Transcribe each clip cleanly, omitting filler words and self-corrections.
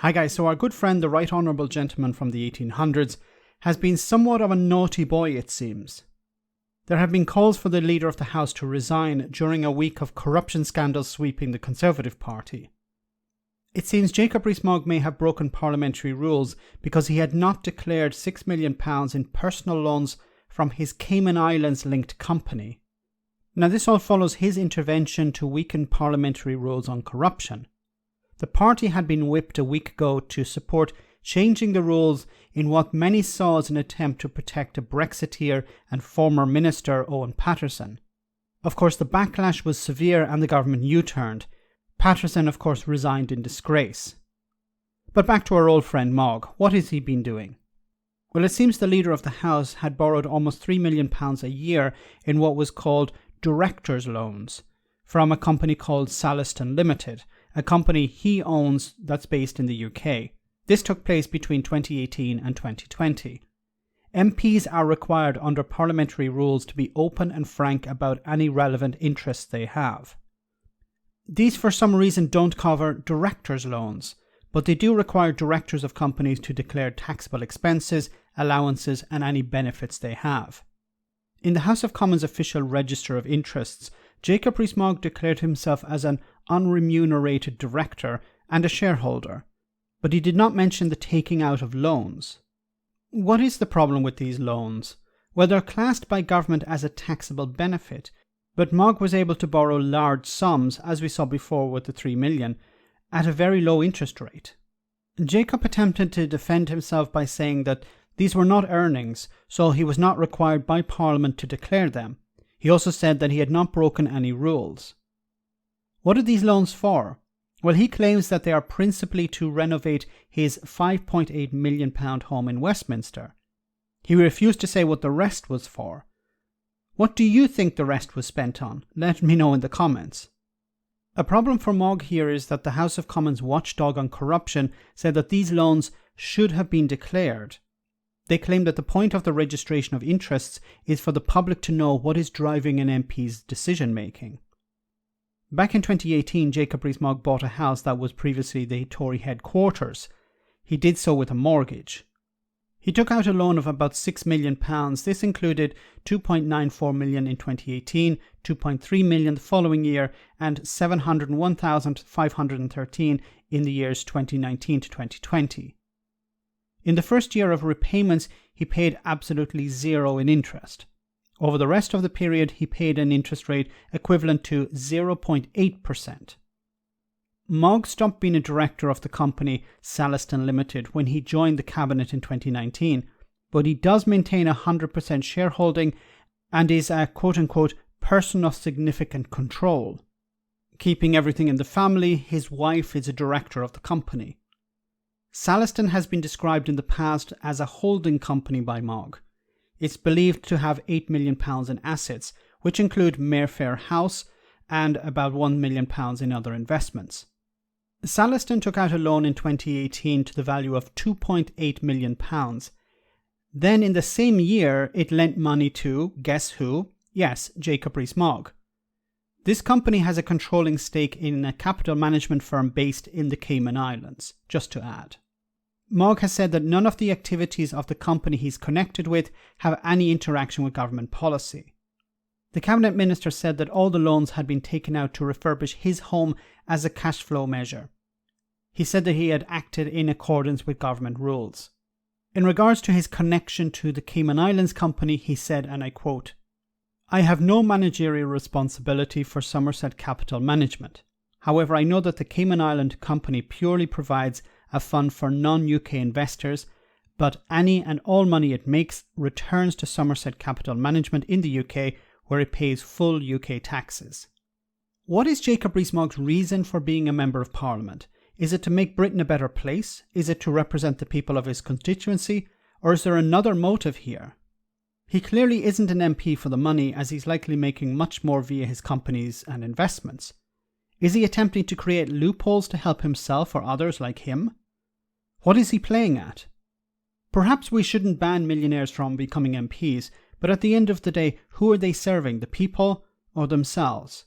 Hi guys, so our good friend, the Right Honourable Gentleman from the 1800s, has been somewhat of a naughty boy, it seems. There have been calls for the Leader of the House to resign during a week of corruption scandals sweeping the Conservative Party. It seems Jacob Rees-Mogg may have broken parliamentary rules because he had not declared £6 million in personal loans from his Cayman Islands linked company. Now this all follows his intervention to weaken parliamentary rules on corruption. The party had been whipped a week ago to support changing the rules in what many saw as an attempt to protect a Brexiteer and former Minister Owen Paterson. Of course, the backlash was severe and the government U-turned. Paterson, of course, resigned in disgrace. But back to our old friend Mogg. What has he been doing? Well, it seems the Leader of the House had borrowed almost £3 million a year in what was called directors' loans from a company called Saliston Limited, a company he owns that's based in the UK. This took place between 2018 and 2020. MPs are required under parliamentary rules to be open and frank about any relevant interests they have. These for some reason don't cover directors' loans, but they do require directors of companies to declare taxable expenses, allowances and any benefits they have. In the House of Commons official register of interests, Jacob Rees-Mogg declared himself as an unremunerated director and a shareholder, but he did not mention the taking out of loans. What is the problem with these loans? Well, they're classed by government as a taxable benefit, but Mogg was able to borrow large sums, as we saw before with the £3 million, at a very low interest rate. Jacob attempted to defend himself by saying that these were not earnings, so he was not required by Parliament to declare them. He also said that he had not broken any rules. What are these loans for? Well, he claims that they are principally to renovate his £5.8 million home in Westminster. He refused to say what the rest was for. What do you think the rest was spent on? Let me know in the comments. A problem for Mogg here is that the House of Commons watchdog on corruption said that these loans should have been declared. They claim that the point of the registration of interests is for the public to know what is driving an MP's decision making. Back in 2018, Jacob Rees-Mogg bought a house that was previously the Tory headquarters. He did so with a mortgage. He took out a loan of about £6 million. This included £2.94 million in 2018, £2.3 million the following year, and £701,513 in the years 2019 to 2020. In the first year of repayments, he paid absolutely zero in interest. Over the rest of the period, he paid an interest rate equivalent to 0.8%. Mogg stopped being a director of the company Saliston Limited when he joined the cabinet in 2019, but he does maintain 100% shareholding and is a quote-unquote person of significant control. Keeping everything in the family, his wife is a director of the company. Saliston has been described in the past as a holding company by Mogg. It's believed to have £8 million in assets, which include Mayfair House and about £1 million in other investments. Saliston took out a loan in 2018 to the value of £2.8 million. Then in the same year, it lent money to, guess who? Yes, Jacob Rees-Mogg. This company has a controlling stake in a capital management firm based in the Cayman Islands, just to add. Mogg has said that none of the activities of the company he's connected with have any interaction with government policy. The cabinet minister said that all the loans had been taken out to refurbish his home as a cash flow measure. He said that he had acted in accordance with government rules. In regards to his connection to the Cayman Islands company, he said, and I quote, "I have no managerial responsibility for Somerset Capital Management. However, I know that the Cayman Island company purely provides a fund for non-UK investors, but any and all money it makes returns to Somerset Capital Management in the UK, where it pays full UK taxes." What is Jacob Rees-Mogg's reason for being a Member of Parliament? Is it to make Britain a better place? Is it to represent the people of his constituency? Or is there another motive here? He clearly isn't an MP for the money, as he's likely making much more via his companies and investments. Is he attempting to create loopholes to help himself or others like him? What is he playing at? Perhaps we shouldn't ban millionaires from becoming MPs, but at the end of the day, who are they serving, the people or themselves?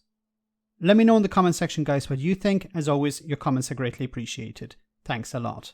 Let me know in the comment section, guys, what you think. As always, your comments are greatly appreciated. Thanks a lot.